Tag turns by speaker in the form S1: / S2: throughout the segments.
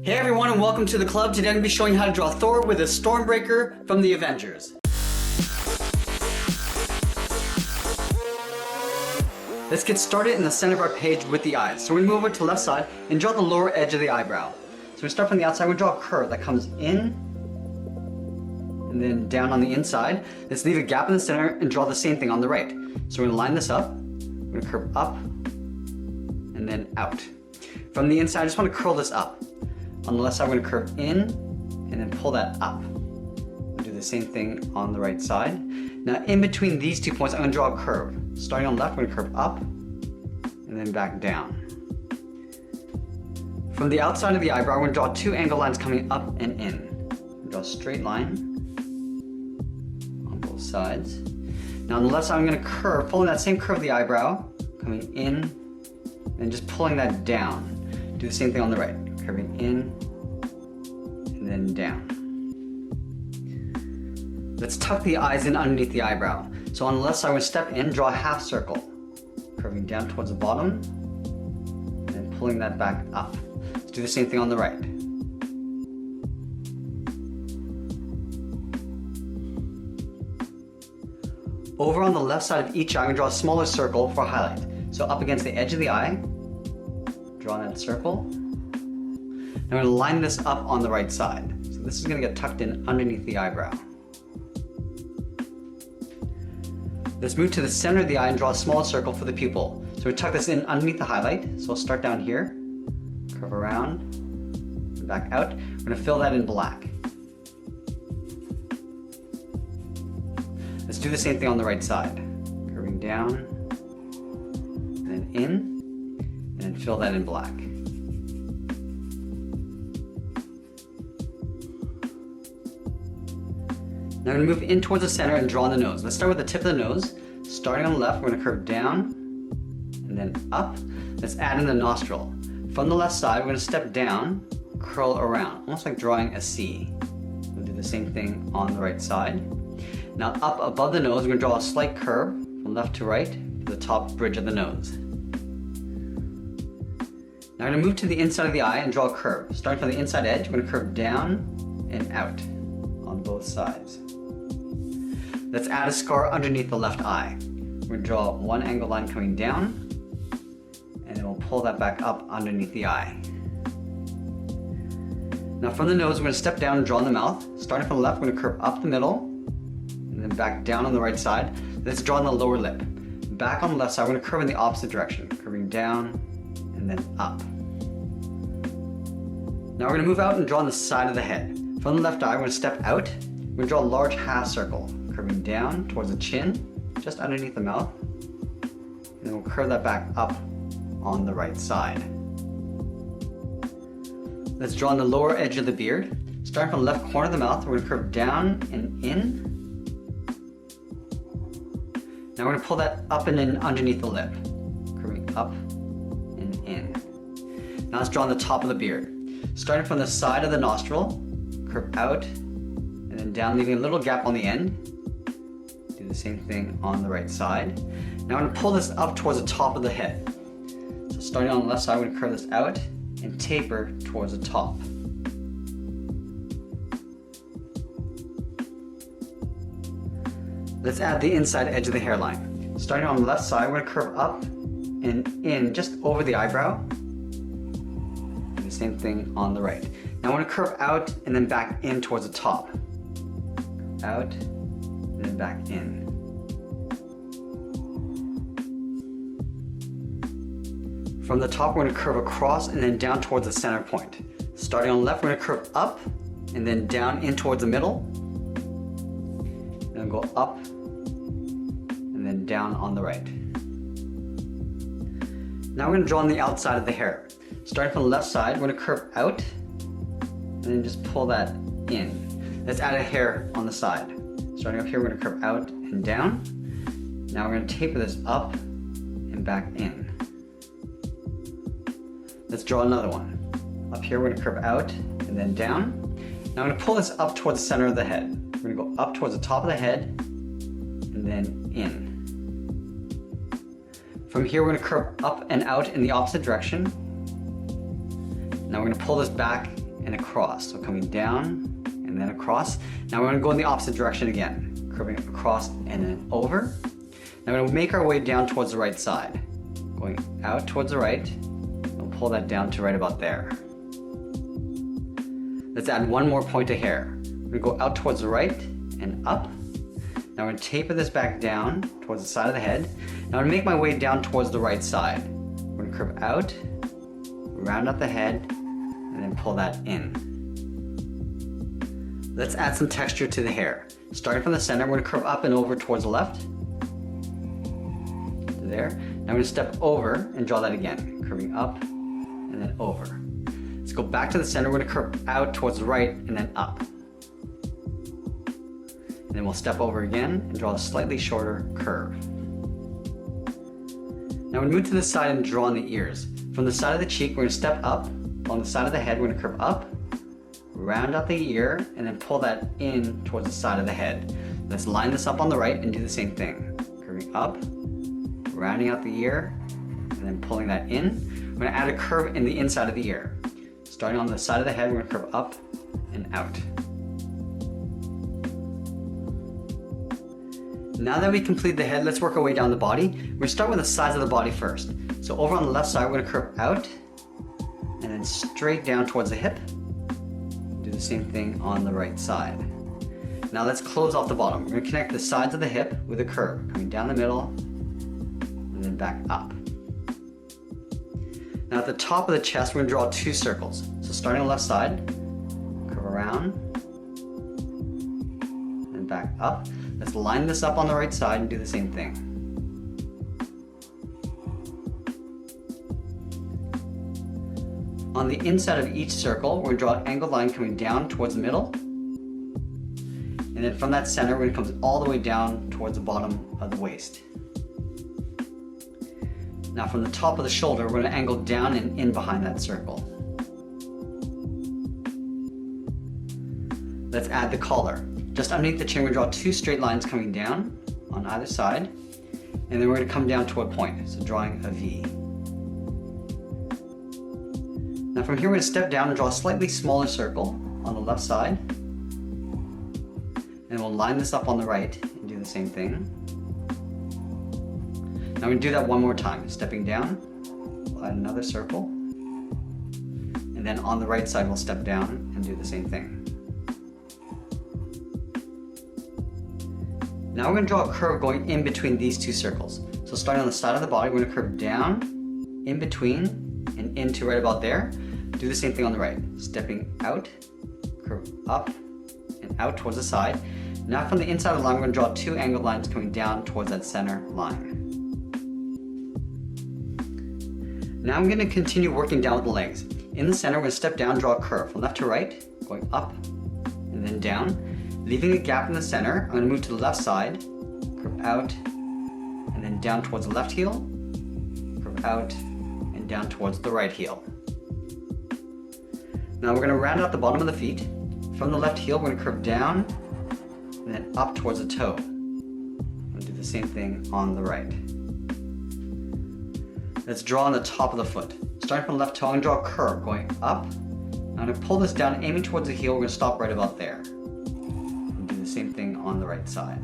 S1: Hey everyone and welcome to the club. Today I'm going to be showing you how to draw Thor with a Stormbreaker from the Avengers. Let's get started in the center of our page with the eyes. So we're going to move over to the left side and draw the lower edge of the eyebrow. So we start from the outside, we're going to draw a curve that comes in and then down on the inside. Let's leave a gap in the center and draw the same thing on the right. So we're going to line this up, we're going to curve up and then out. From the inside, I just want to curl this up. On the left side, we're going to curve in and then pull that up. We'll do the same thing on the right side. Now, in between these 2 points, I'm going to draw a curve. Starting on the left, we're going to curve up and then back down. From the outside of the eyebrow, we're going to draw 2 angle lines coming up and in. Draw a straight line on both sides. Now, on the left side, I'm going to curve, following that same curve of the eyebrow, coming in and just pulling that down. Do the same thing on the right. Curving in and then down. Let's tuck the eyes in underneath the eyebrow. So on the left side, we're going to step in, draw a half circle, curving down towards the bottom, and then pulling that back up. Let's do the same thing on the right. Over on the left side of each eye, I'm going to draw a smaller circle for highlight. So up against the edge of the eye, draw that circle. I'm going to line this up on the right side. So this is going to get tucked in underneath the eyebrow. Let's move to the center of the eye and draw a small circle for the pupil. So we tuck this in underneath the highlight. So we'll start down here, curve around, and back out. We're going to fill that in black. Let's do the same thing on the right side. Curving down, and then in, and then fill that in black. Now I'm going to move in towards the center and draw on the nose. Let's start with the tip of the nose. Starting on the left, we're going to curve down and then up. Let's add in the nostril. From the left side, we're going to step down, curl around, almost like drawing a C. We'll do the same thing on the right side. Now up above the nose, we're going to draw a slight curve from left to right to the top bridge of the nose. Now we're going to move to the inside of the eye and draw a curve. Starting from the inside edge, we're going to curve down and out on both sides. Let's add a scar underneath the left eye. We're going to draw one angle line coming down, and then we'll pull that back up underneath the eye. Now from the nose, we're going to step down and draw in the mouth. Starting from the left, we're going to curve up the middle, and then back down on the right side. Let's draw in the lower lip. Back on the left side, we're going to curve in the opposite direction, curving down and then up. Now we're going to move out and draw on the side of the head. From the left eye, we're going to step out. We're going to draw a large half circle, curving down towards the chin, just underneath the mouth, and then we'll curve that back up on the right side. Let's draw on the lower edge of the beard. Starting from the left corner of the mouth, we're going to curve down and in. Now we're going to pull that up and in underneath the lip, curving up and in. Now let's draw on the top of the beard. Starting from the side of the nostril, curve out and then down, leaving a little gap on the end. Do the same thing on the right side. Now I'm going to pull this up towards the top of the head. So starting on the left side, I'm going to curve this out and taper towards the top. Let's add the inside edge of the hairline. Starting on the left side, we're going to curve up and in just over the eyebrow. Do the same thing on the right. Now I want to curve out and then back in towards the top. Out and then back in. From the top, we're going to curve across and then down towards the center point. Starting on the left, we're going to curve up and then down in towards the middle. Then go up and then down on the right. Now we're going to draw on the outside of the hair. Starting from the left side, we're going to curve out and then just pull that in. Let's add a hair on the side. Starting up here, we're going to curve out and down. Now we're going to taper this up and back in. Let's draw another one. Up here, we're going to curve out and then down. Now I'm going to pull this up towards the center of the head. We're going to go up towards the top of the head and then in. From here, we're going to curve up and out in the opposite direction. Now we're going to pull this back and across. So coming down and then across. Now we're going to go in the opposite direction again, curving across and then over. Now we're going to make our way down towards the right side, going out towards the right. We'll pull that down to right about there. Let's add one more point of hair. We're going to go out towards the right and up. Now I'm going to taper this back down towards the side of the head. Now I'm going to make my way down towards the right side. We're going to curve out, round out the head, and then pull that in. Let's add some texture to the hair. Starting from the center, we're going to curve up and over towards the left. There. Now I'm going to step over and draw that again, curving up and then over. Let's go back to the center. We're going to curve out towards the right and then up. And then we'll step over again and draw a slightly shorter curve. Now we move to the side and draw on the ears. From the side of the cheek, we're going to step up. On the side of the head, we're going to curve up, round out the ear, and then pull that in towards the side of the head. Let's line this up on the right and do the same thing. Curving up, rounding out the ear, and then pulling that in. We're going to add a curve in the inside of the ear. Starting on the side of the head, we're going to curve up and out. Now that we complete the head, let's work our way down the body. We're going to start with the sides of the body first. So over on the left side, we're going to curve out and then straight down towards the hip. Do the same thing on the right side. Now let's close off the bottom. We're going to connect the sides of the hip with a curve, coming down the middle and then back up. Now at the top of the chest, we're going to draw two circles. So starting on the left side, curve around and back up. Let's line this up on the right side and do the same thing. On the inside of each circle, we're going to draw an angled line coming down towards the middle. And then from that center, we're going to come all the way down towards the bottom of the waist. Now from the top of the shoulder, we're going to angle down and in behind that circle. Let's add the collar. Just underneath the chin, we're going to draw two straight lines coming down on either side. And then we're going to come down to a point, so drawing a V. Now from here, we're going to step down and draw a slightly smaller circle on the left side. And we'll line this up on the right and do the same thing. Now we're going to do that one more time. Stepping down, we'll add another circle. And then on the right side, we'll step down and do the same thing. Now we're going to draw a curve going in between these two circles. So starting on the side of the body, we're going to curve down, in between, and into right about there. Do the same thing on the right. Stepping out, curve up, and out towards the side. Now from the inside of the line, we're going to draw two angled lines coming down towards that center line. Now I'm going to continue working down with the legs. In the center, we're going to step down, draw a curve from left to right, going up, and then down. Leaving a gap in the center, I'm going to move to the left side, curve out, and then down towards the left heel, curve out, and down towards the right heel. Now we're going to round out the bottom of the feet. From the left heel, we're going to curve down, and then up towards the toe. We'll do the same thing on the right. Let's draw on the top of the foot. Starting from the left toe, I'm going to draw a curve going up. I'm going to pull this down, aiming towards the heel. We're going to stop right about there. Same thing on the right side.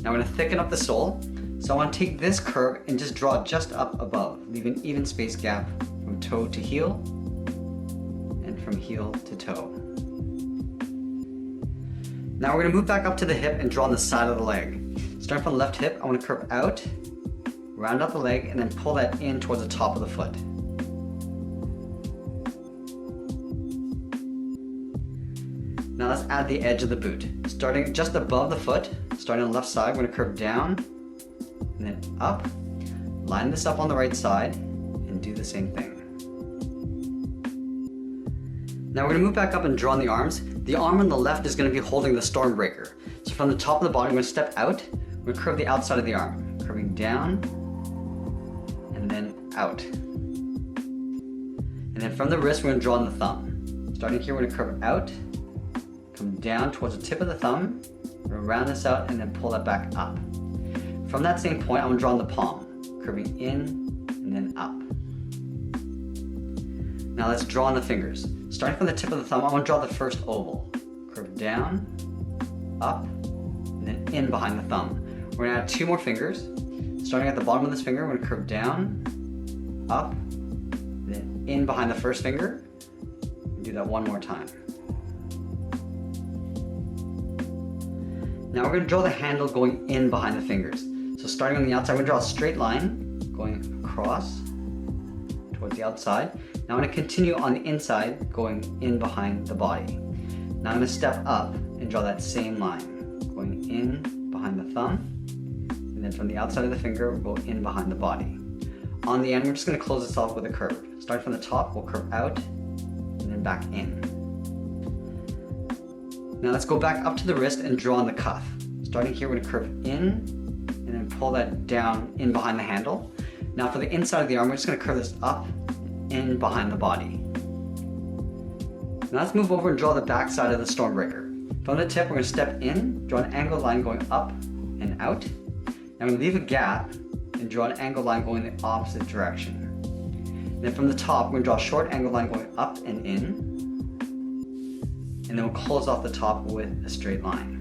S1: Now I'm going to thicken up the sole. So I want to take this curve and just draw it just up above, leave an even space gap from toe to heel and from heel to toe. Now we're going to move back up to the hip and draw on the side of the leg. Starting from the left hip, I want to curve out, round out the leg, and then pull that in towards the top of the foot. Now let's add the edge of the boot. Starting just above the foot, starting on the left side, we're going to curve down and then up. Line this up on the right side and do the same thing. Now we're going to move back up and draw on the arms. The arm on the left is going to be holding the Stormbreaker. So from the top of the body, we're going to step out. We're going to curve the outside of the arm, curving down and then out. And then from the wrist, we're going to draw on the thumb. Starting here, we're going to curve out. Come down towards the tip of the thumb, we're going to round this out and then pull that back up. From that same point, I'm going to draw on the palm, curving in and then up. Now let's draw on the fingers. Starting from the tip of the thumb, I want to draw the first oval. Curve down, up, and then in behind the thumb. We're going to add 2 more fingers. Starting at the bottom of this finger, we're going to curve down, up, then in behind the first finger. Do that one more time. Now we're going to draw the handle going in behind the fingers. So starting on the outside, we're going to draw a straight line going across towards the outside. Now I'm going to continue on the inside going in behind the body. Now I'm going to step up and draw that same line going in behind the thumb, and then from the outside of the finger we'll go in behind the body. On the end, we're just going to close this off with a curve. Starting from the top, we'll curve out and then back in. Now let's go back up to the wrist and draw on the cuff. Starting here, we're going to curve in and then pull that down in behind the handle. Now for the inside of the arm, we're just going to curve this up in behind the body. Now let's move over and draw the back side of the Stormbreaker. From the tip, we're going to step in, draw an angled line going up and out. Now we're going to leave a gap and draw an angled line going the opposite direction. And then from the top, we're going to draw a short angled line going up and in. And then we'll close off the top with a straight line.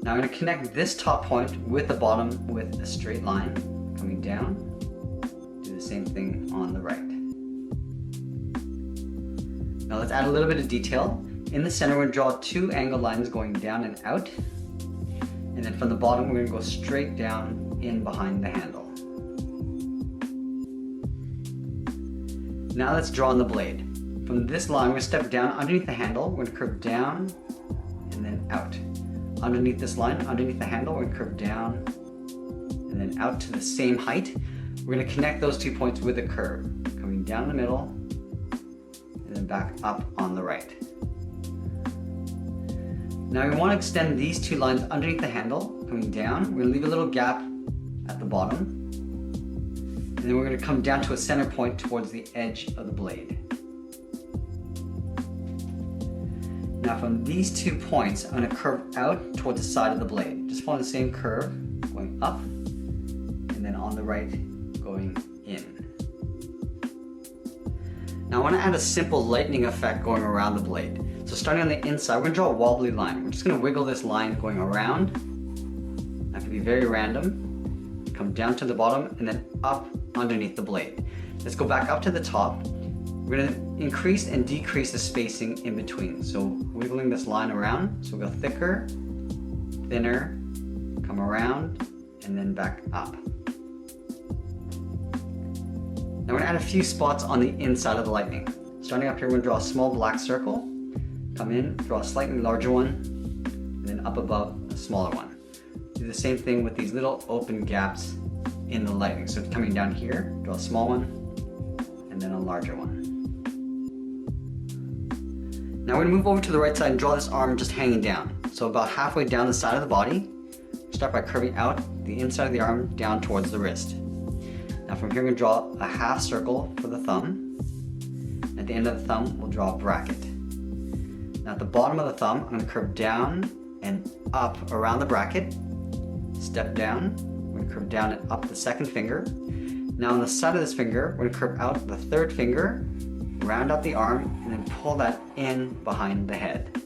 S1: Now I'm going to connect this top point with the bottom with a straight line coming down. Do the same thing on the right. Now let's add a little bit of detail. In the center, we're going to draw 2 angled lines going down and out. And then from the bottom, we're going to go straight down in behind the handle. Now let's draw on the blade. From this line, we're going to step down underneath the handle. We're going to curve down and then out. Underneath this line, underneath the handle, we're going to curve down and then out to the same height. We're going to connect those 2 points with a curve, coming down the middle and then back up on the right. Now we want to extend these 2 lines underneath the handle, coming down. We're going to leave a little gap at the bottom. And then we're going to come down to a center point towards the edge of the blade. Now from these 2 points, I'm going to curve out towards the side of the blade. Just follow the same curve, going up, and then on the right, going in. Now I want to add a simple lightning effect going around the blade. So starting on the inside, we're going to draw a wobbly line. We're just going to wiggle this line going around. That can be very random. Come down to the bottom and then up underneath the blade. Let's go back up to the top. We're going to increase and decrease the spacing in between. So wiggling this line around. So we'll go thicker, thinner, come around, and then back up. Now we're going to add a few spots on the inside of the lightning. Starting up here, we're going to draw a small black circle. Come in, draw a slightly larger one, and then up above a smaller one. Do the same thing with these little open gaps in the lightning. So coming down here, draw a small one, and then a larger one. Now we're going to move over to the right side and draw this arm just hanging down. So about halfway down the side of the body, start by curving out the inside of the arm down towards the wrist. Now from here, we're going to draw a half circle for the thumb. At the end of the thumb, we'll draw a bracket. Now at the bottom of the thumb, I'm going to curve down and up around the bracket. Step down, we're going to curve down and up the second finger. Now on the side of this finger, we're going to curve out the third finger, round out the arm, and then pull that in behind the head.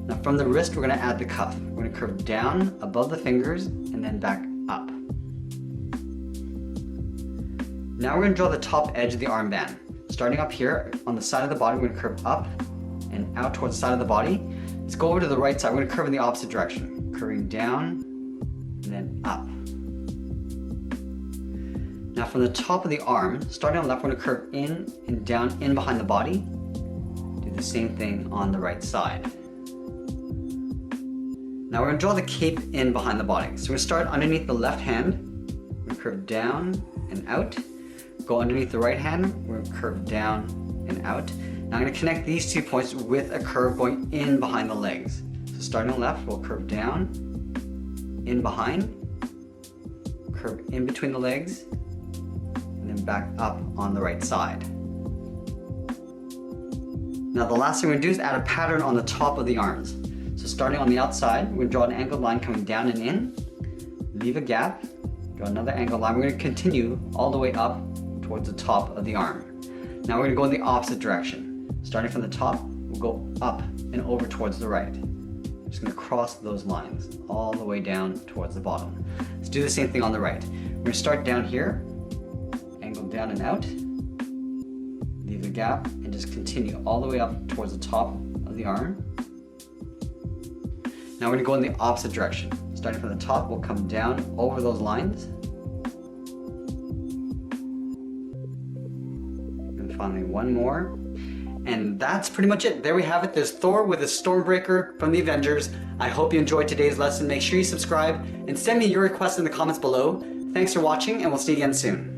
S1: Now from the wrist, we're going to add the cuff. We're going to curve down above the fingers and then back up. Now we're going to draw the top edge of the armband. Starting up here on the side of the body, we're going to curve up and out towards the side of the body. Let's go over to the right side. We're going to curve in the opposite direction, curving down and then up. Now from the top of the arm, starting on the left, we're going to curve in and down in behind the body. Do the same thing on the right side. Now we're going to draw the cape in behind the body. So we're going to start underneath the left hand. We're going to curve down and out. Go underneath the right hand. We're going to curve down and out. Now I'm going to connect these 2 points with a curve going in behind the legs. So starting on the left, we'll curve down, in behind, curve in between the legs, and then back up on the right side. Now the last thing we're going to do is add a pattern on the top of the arms. So starting on the outside, we're going to draw an angled line coming down and in, leave a gap, draw another angled line. We're going to continue all the way up towards towards the top of the arm. Now we're gonna go in the opposite direction. Starting from the top, we'll go up and over towards the right. Just gonna cross those lines all the way down towards the bottom. Let's do the same thing on the right. We're gonna start down here, angle down and out, leave a gap, and just continue all the way up towards the top of the arm. Now we're gonna go in the opposite direction. Starting from the top, we'll come down over those lines. And finally one more. And that's pretty much it. There we have it. There's Thor with his Stormbreaker from the Avengers. I hope you enjoyed today's lesson. Make sure you subscribe and send me your requests in the comments below. Thanks for watching, and we'll see you again soon.